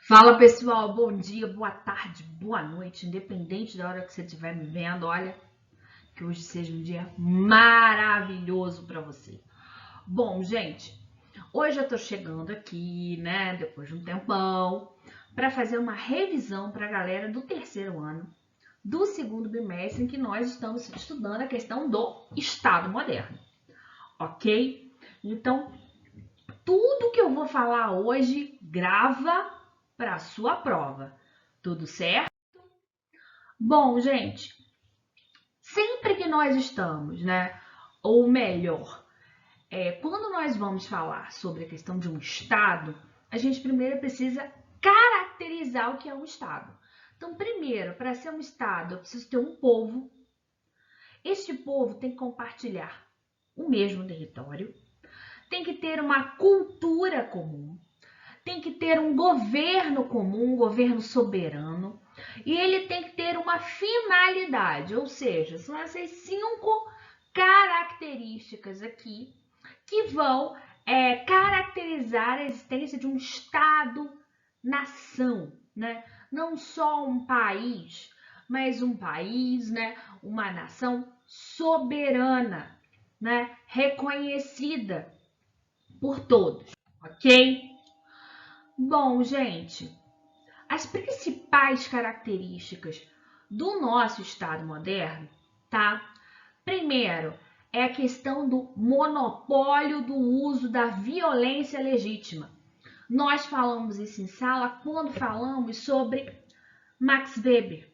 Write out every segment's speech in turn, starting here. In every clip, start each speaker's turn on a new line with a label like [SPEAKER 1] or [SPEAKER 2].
[SPEAKER 1] Fala pessoal, bom dia, boa tarde, boa noite, independente da hora que você estiver me vendo, olha, que hoje seja um dia maravilhoso para você. Bom, gente, hoje eu tô chegando aqui, né, depois de um tempão, para fazer uma revisão para a galera do terceiro ano, do segundo bimestre, em que nós estamos estudando a questão do Estado moderno, ok? Então, tudo que eu vou falar hoje, grava para sua prova. Tudo certo? Bom, gente, sempre que nós estamos, né? Ou melhor, quando nós vamos falar sobre a questão de um Estado, a gente primeiro precisa caracterizar o que é um Estado. Então, primeiro, para ser um Estado, eu preciso ter um povo. Este povo tem que compartilhar o mesmo território, tem que ter uma cultura comum, tem que ter um governo comum, um governo soberano, e ele tem que ter uma finalidade, ou seja, são essas 5 características aqui que vão caracterizar a existência de um Estado-nação, né? Não só um país, mas um país, né? Uma nação soberana, né? Reconhecida por todos, ok? Bom, gente, as principais características do nosso Estado moderno, tá? Primeiro, é a questão do monopólio do uso da violência legítima. Nós falamos isso em sala quando falamos sobre Max Weber,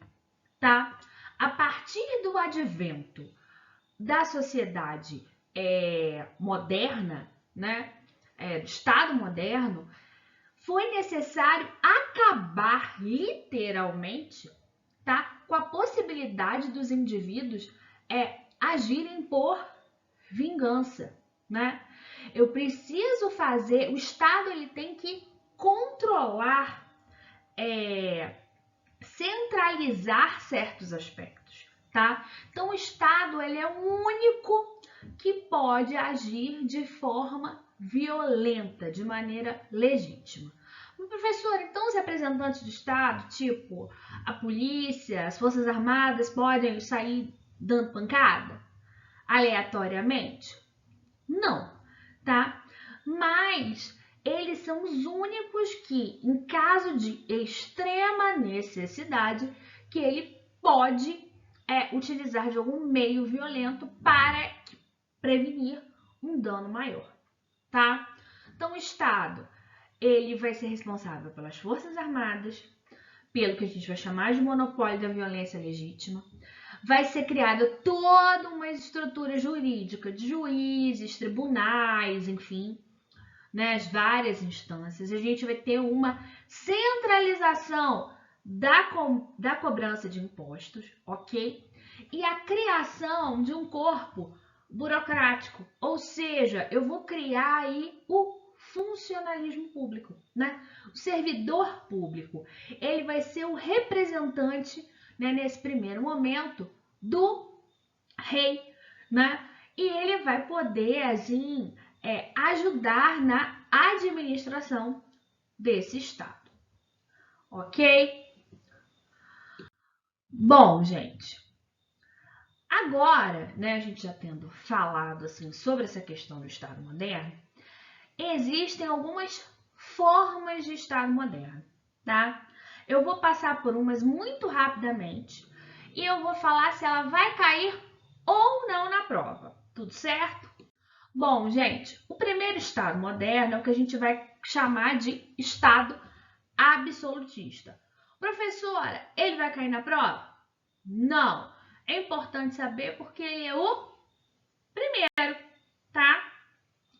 [SPEAKER 1] tá? A partir do advento da sociedade moderna, né? Do Estado moderno, foi necessário acabar literalmente, tá, com a possibilidade dos indivíduos agirem por vingança, né? Eu preciso fazer, o Estado ele tem que controlar, centralizar certos aspectos, tá? Então o Estado ele é o único que pode agir de forma violenta, de maneira legítima. Professor, então os representantes do Estado, tipo a polícia, as Forças Armadas, podem sair dando pancada aleatoriamente? Não, tá? Mas eles são os únicos que, em caso de extrema necessidade, que ele pode utilizar de algum meio violento para prevenir um dano maior, tá? Então, o Estado ele vai ser responsável pelas Forças Armadas, pelo que a gente vai chamar de monopólio da violência legítima. Vai ser criada toda uma estrutura jurídica de juízes, tribunais, enfim, né, as várias instâncias. A gente vai ter uma centralização da cobrança de impostos, ok? E a criação de um corpo burocrático, ou seja, eu vou criar aí o funcionalismo público, né? O servidor público, ele vai ser o representante, né, nesse primeiro momento do rei, né? E ele vai poder, assim, ajudar na administração desse estado, ok? Bom, gente, agora, né, a gente já tendo falado assim sobre essa questão do Estado moderno, existem algumas formas de Estado moderno, tá? Eu vou passar por umas muito rapidamente e eu vou falar se ela vai cair ou não na prova, tudo certo? Bom, gente, o primeiro Estado moderno é o que a gente vai chamar de Estado absolutista. Professora, ele vai cair na prova? Não. É importante saber porque ele é o primeiro, tá?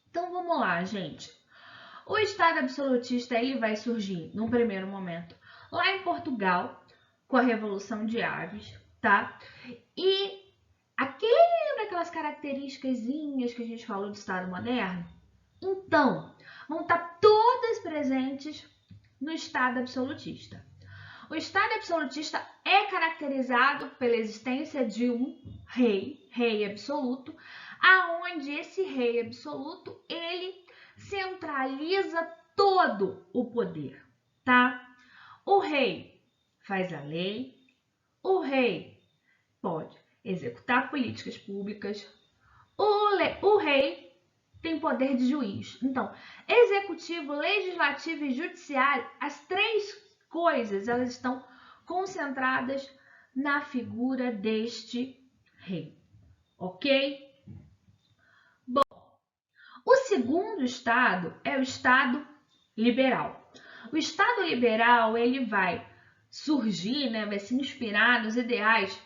[SPEAKER 1] Então vamos lá, gente. O Estado absolutista ele vai surgir num primeiro momento lá em Portugal com a Revolução de Aves, tá? E lembra aquelas características que a gente falou do Estado moderno? Então, vão estar todas presentes no Estado absolutista. O Estado absolutista é caracterizado pela existência de um rei absoluto, aonde esse rei absoluto ele centraliza todo o poder, tá? O rei faz a lei, o rei pode executar políticas públicas, o rei tem poder de juiz. Então, executivo, legislativo e judiciário, as três coisas, elas estão concentradas na figura deste rei, ok? Bom, o segundo estado é o estado liberal. O estado liberal, ele vai surgir, né, vai se inspirar nos ideais,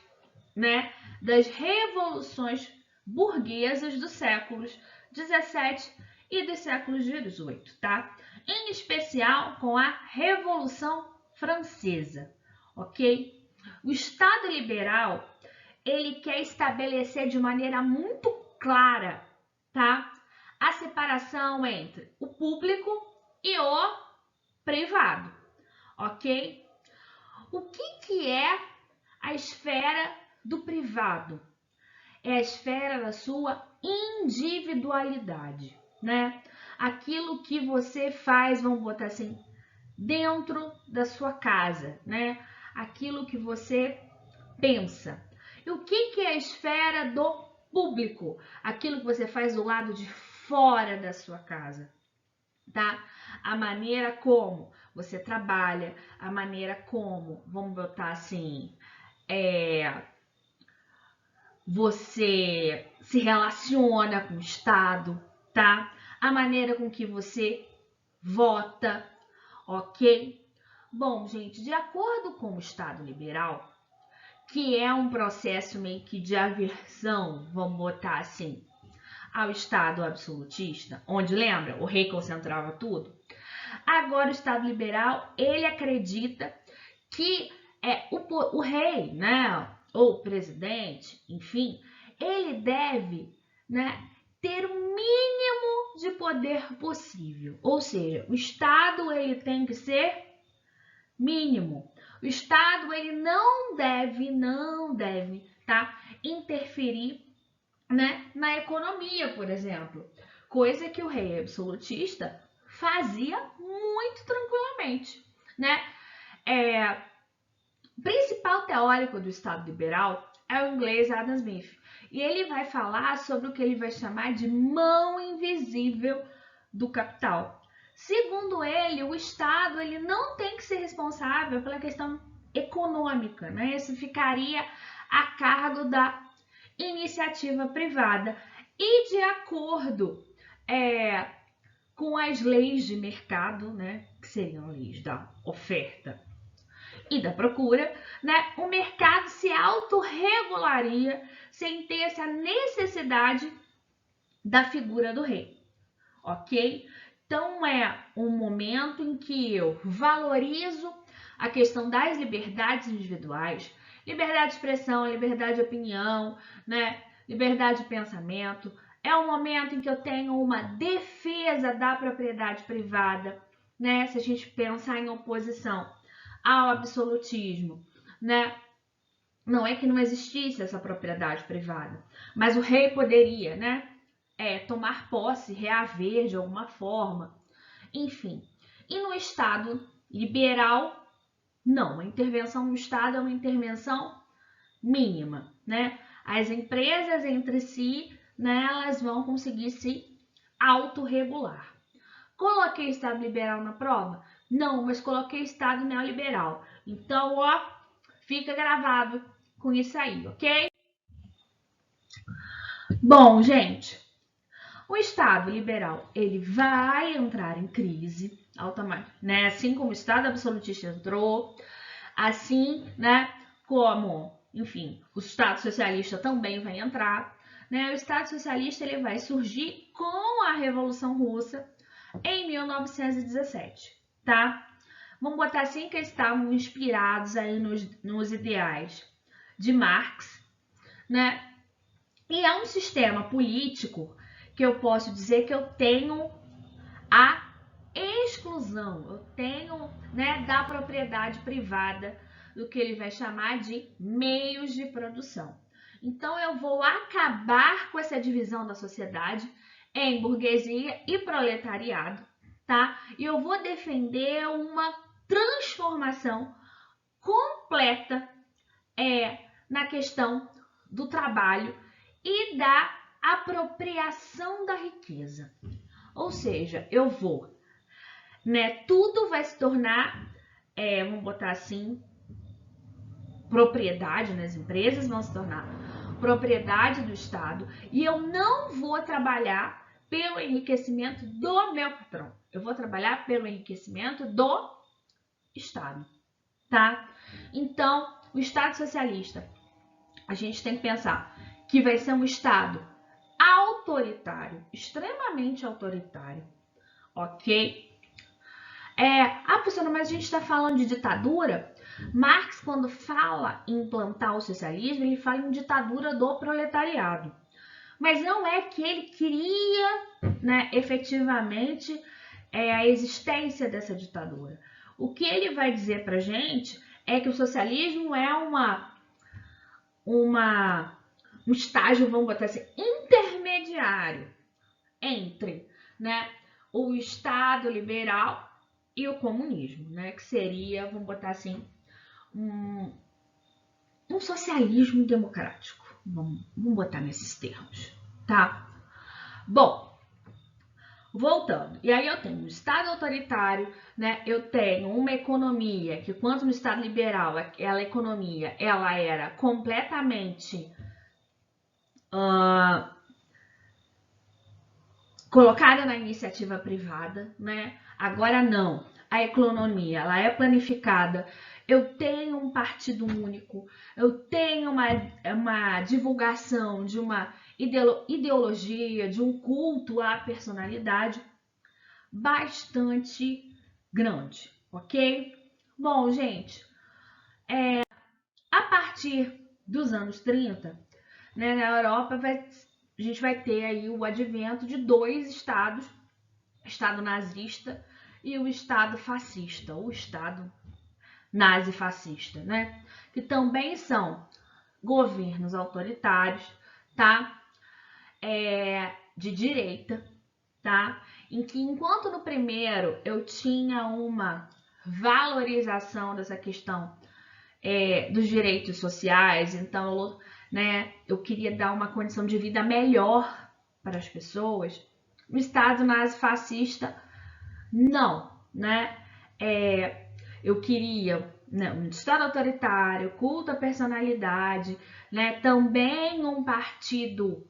[SPEAKER 1] né, das revoluções burguesas dos séculos 17 e dos séculos 18, tá? Em especial com a Revolução Francesa, ok? O Estado liberal, ele quer estabelecer de maneira muito clara, tá? A separação entre o público e o privado, ok? O que é a esfera do privado? É a esfera da sua individualidade, né? Aquilo que você faz, vamos botar assim, dentro da sua casa, né? Aquilo que você pensa. E o que é a esfera do público? Aquilo que você faz do lado de fora da sua casa, tá? A maneira como você trabalha, a maneira como, vamos botar assim, você se relaciona com o Estado, tá? A maneira com que você vota, ok? Bom, gente, de acordo com o Estado liberal, que é um processo meio que de aversão, vamos botar assim, ao Estado absolutista, onde, lembra, o rei concentrava tudo? Agora o Estado liberal, ele acredita que o rei, né, ou o presidente, enfim, ele deve, né, ter o mínimo de poder possível. Ou seja, o Estado ele tem que ser mínimo. O Estado ele não deve, tá, interferir, né, na economia, por exemplo, coisa que o rei absolutista fazia muito tranquilamente, né? O principal teórico do Estado liberal é o inglês Adam Smith, e ele vai falar sobre o que ele vai chamar de mão invisível do capital. Segundo ele, o Estado ele não tem que ser responsável pela questão econômica, né? Isso ficaria a cargo da iniciativa privada. E de acordo com as leis de mercado, né, que seriam leis da oferta e da procura, né, o mercado se autorregularia sem ter essa necessidade da figura do rei, ok? Então é um momento em que eu valorizo a questão das liberdades individuais, liberdade de expressão, liberdade de opinião, né, liberdade de pensamento. É um momento em que eu tenho uma defesa da propriedade privada, né? Se a gente pensar em oposição ao absolutismo, né? Não é que não existisse essa propriedade privada, mas o rei poderia, né? Tomar posse, reaver de alguma forma, enfim. E no Estado liberal, não. A intervenção no Estado é uma intervenção mínima, né? As empresas entre si, né, elas vão conseguir se autorregular. Coloquei Estado liberal na prova? Não, mas coloquei Estado neoliberal. Então, ó, fica gravado com isso aí, ok? Bom, gente, o Estado liberal, ele vai entrar em crise automática, né? Assim como o Estado absolutista entrou, assim, né, como, enfim, o Estado socialista também vai entrar, né? O Estado socialista ele vai surgir com a Revolução Russa em 1917, tá? Vamos botar assim que eles estavam inspirados aí nos ideais de Marx, né? E é um sistema político que eu posso dizer que eu tenho a exclusão, eu tenho, né, da propriedade privada do que ele vai chamar de meios de produção. Então eu vou acabar com essa divisão da sociedade em burguesia e proletariado, tá? E eu vou defender uma transformação transformação completa na questão do trabalho e da apropriação da riqueza. Ou seja, eu vou, tudo vai se tornar, vamos botar assim, propriedade, as empresas vão se tornar propriedade do Estado e eu não vou trabalhar pelo enriquecimento do meu patrão. Eu vou trabalhar pelo enriquecimento do Estado, tá? Então, o Estado socialista, a gente tem que pensar que vai ser um Estado autoritário, extremamente autoritário, ok? Professora, mas a gente está falando de ditadura? Marx, quando fala em implantar o socialismo, ele fala em ditadura do proletariado. Mas não é que ele queria, efetivamente, a existência dessa ditadura. O que ele vai dizer para a gente é que o socialismo é um estágio, vamos botar assim, intermediário entre, o Estado liberal e o comunismo, que seria, vamos botar assim, um socialismo democrático. Vamos botar nesses termos, tá? Bom, voltando. E aí eu tenho um Estado autoritário, eu tenho uma economia que, quanto no Estado liberal, a economia ela era completamente colocada na iniciativa privada, Agora não. A economia ela é planificada. Eu tenho um partido único, eu tenho uma divulgação de uma ideologia, de um culto à personalidade bastante grande, ok? Bom, gente, a partir dos anos 30, na Europa, a gente vai ter aí o advento de dois estados, o Estado nazista e o Estado fascista, o Estado nazi-fascista, que também são governos autoritários, tá? De direita, tá? Em que, enquanto no primeiro eu tinha uma valorização dessa questão dos direitos sociais, então, eu queria dar uma condição de vida melhor para as pessoas. No Estado nazi-fascista, não, eu queria um Estado autoritário, culto à personalidade, também um partido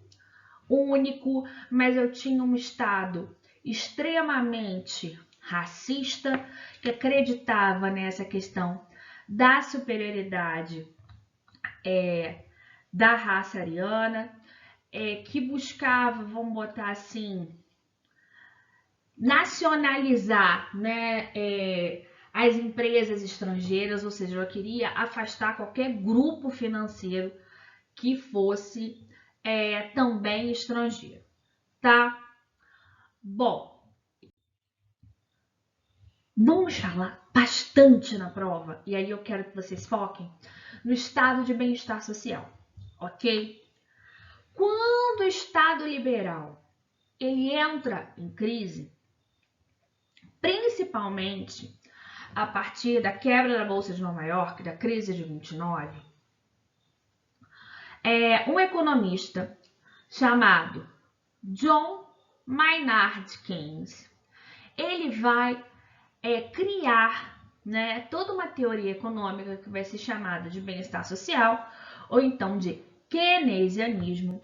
[SPEAKER 1] único, mas eu tinha um Estado extremamente racista, que acreditava nessa questão da superioridade da raça ariana, que buscava, vamos botar assim, nacionalizar, as empresas estrangeiras, ou seja, eu queria afastar qualquer grupo financeiro que fosse também estrangeiro, tá? Bom, vamos falar bastante na prova, e aí eu quero que vocês foquem no estado de bem-estar social, ok? Quando o Estado liberal ele entra em crise, principalmente a partir da quebra da Bolsa de Nova York, da crise de 29, um economista chamado John Maynard Keynes, ele vai criar toda uma teoria econômica que vai ser chamada de bem-estar social, ou então de keynesianismo,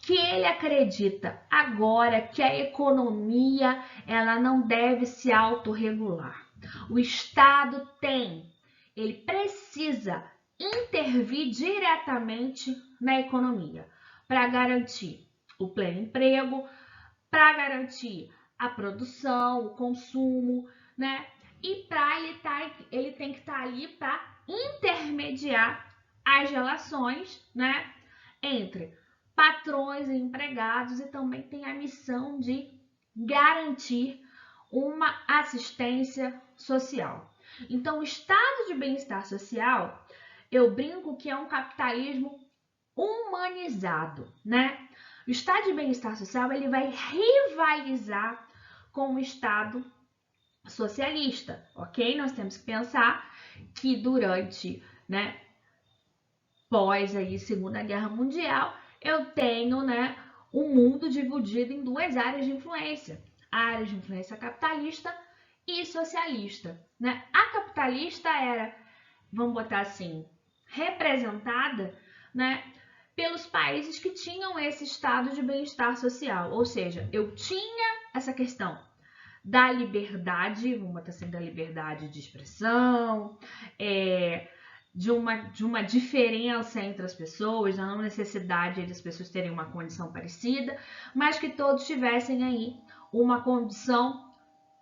[SPEAKER 1] que ele acredita agora que a economia ela não deve se autorregular. O Estado ele precisa intervir diretamente na economia para garantir o pleno emprego, para garantir a produção, o consumo, E ele tem que estar ali para intermediar as relações, entre patrões e empregados, e também tem a missão de garantir uma assistência social. Então, o estado de bem-estar social, eu brinco que é um capitalismo humanizado, O estado de bem-estar social ele vai rivalizar com o estado socialista, ok? Nós temos que pensar que durante, né, pós aí Segunda Guerra Mundial, eu tenho, né, um mundo dividido em duas áreas de influência. Áreas de influência capitalista e socialista, né? A capitalista era, vamos botar assim, representada, né, pelos países que tinham esse estado de bem-estar social. Ou seja, eu tinha essa questão da liberdade, vamos botar assim, da liberdade de expressão, de uma diferença entre as pessoas, da não necessidade das pessoas terem uma condição parecida, mas que todos tivessem aí uma condição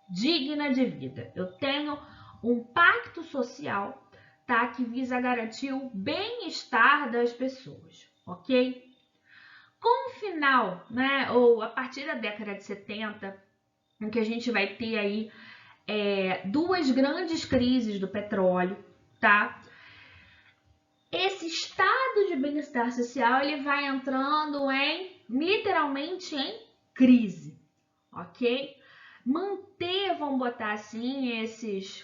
[SPEAKER 1] digna de vida. Eu tenho um pacto social, tá, que visa garantir o bem-estar das pessoas, ok? Com o final, né, ou a partir da década de 70, em que a gente vai ter aí duas grandes crises do petróleo, tá? Esse estado de bem-estar social ele vai entrando literalmente em crise, ok? Manter, vamos botar assim,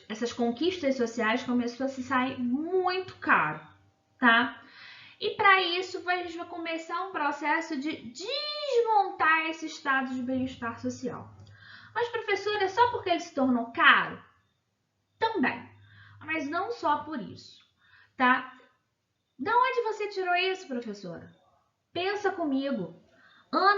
[SPEAKER 1] essas conquistas sociais começou a se sair muito caro, tá? E para isso a gente vai começar um processo de desmontar esse estado de bem-estar social. Mas, professora, é só porque ele se tornou caro? Também. Mas não só por isso, tá? Da onde você tirou isso, professora? Pensa comigo.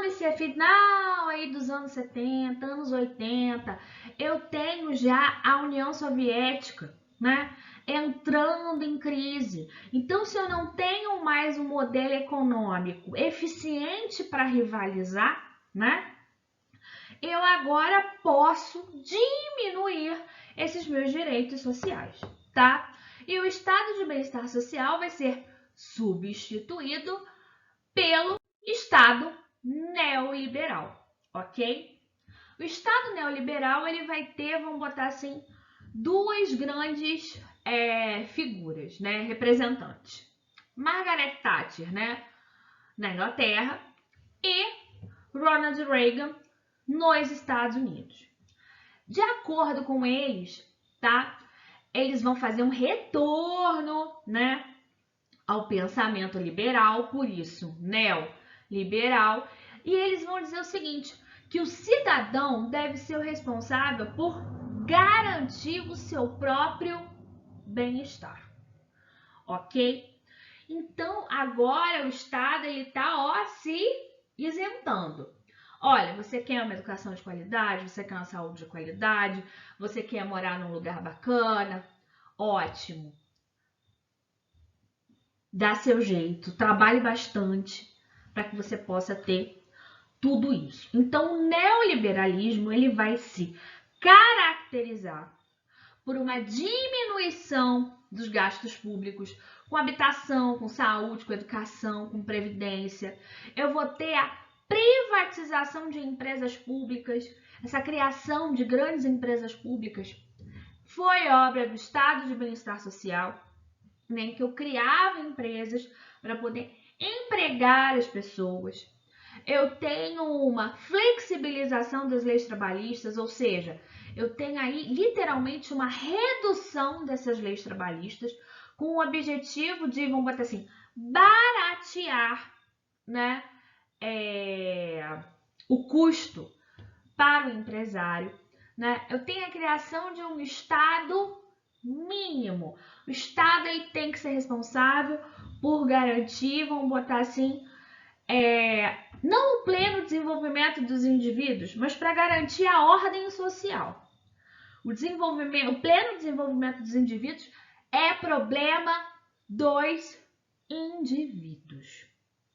[SPEAKER 1] Esse final aí dos anos 70, anos 80, eu tenho já a União Soviética, né, entrando em crise. Então, se eu não tenho mais um modelo econômico eficiente para rivalizar, né, eu agora posso diminuir esses meus direitos sociais, tá? E o estado de bem-estar social vai ser substituído pelo estado neoliberal, ok? O estado neoliberal ele vai ter, vamos botar assim, duas grandes figuras, né, representantes. Margaret Thatcher, né, na Inglaterra, e Ronald Reagan nos Estados Unidos. De acordo com eles, tá? Eles vão fazer um retorno, né, ao pensamento liberal, por isso, neoliberal, e eles vão dizer o seguinte, que o cidadão deve ser o responsável por garantir o seu próprio bem-estar, ok? Então, agora o Estado ele tá, se isentando. Olha, você quer uma educação de qualidade, você quer uma saúde de qualidade, você quer morar num lugar bacana, ótimo. Dá seu jeito, trabalhe bastante para que você possa ter tudo isso. Então, o neoliberalismo ele vai se caracterizar por uma diminuição dos gastos públicos, com habitação, com saúde, com educação, com previdência. Eu vou ter a privatização de empresas públicas, essa criação de grandes empresas públicas foi obra do Estado de Bem-Estar Social, né, que eu criava empresas para poder empregar as pessoas. Eu tenho uma flexibilização das leis trabalhistas, ou seja, eu tenho aí literalmente uma redução dessas leis trabalhistas com o objetivo de, vamos botar assim, baratear, né, o custo para o empresário, né? Eu tenho a criação de um estado mínimo. O estado ele tem que ser responsável por garantir, vamos botar assim, não o pleno desenvolvimento dos indivíduos, mas para garantir a ordem social. O pleno desenvolvimento dos indivíduos é problema dos indivíduos,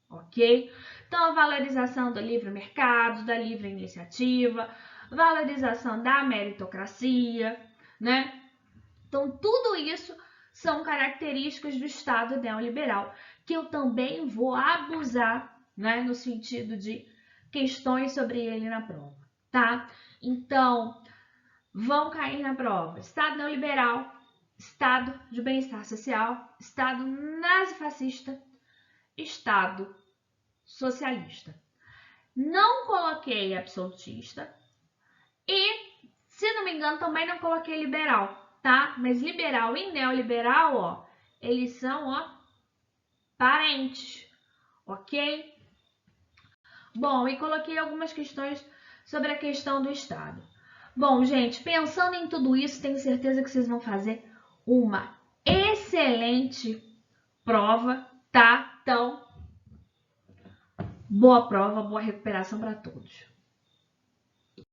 [SPEAKER 1] ok? Então, a valorização do livre mercado, da livre iniciativa, valorização da meritocracia, né? Então, tudo isso são características do Estado neoliberal, que eu também vou abusar, né, no sentido de questões sobre ele na prova, tá? Então, vão cair na prova Estado neoliberal, Estado de bem-estar social, Estado nazifascista, Estado socialista. Não coloquei absolutista e Se não me engano, também não coloquei liberal, tá? Mas liberal e neoliberal, ó, eles são, ó, parentes, ok? Bom, e coloquei algumas questões sobre a questão do Estado. Bom, gente, pensando em tudo isso, tenho certeza que vocês vão fazer uma excelente prova, tá? Então, boa prova, boa recuperação para todos.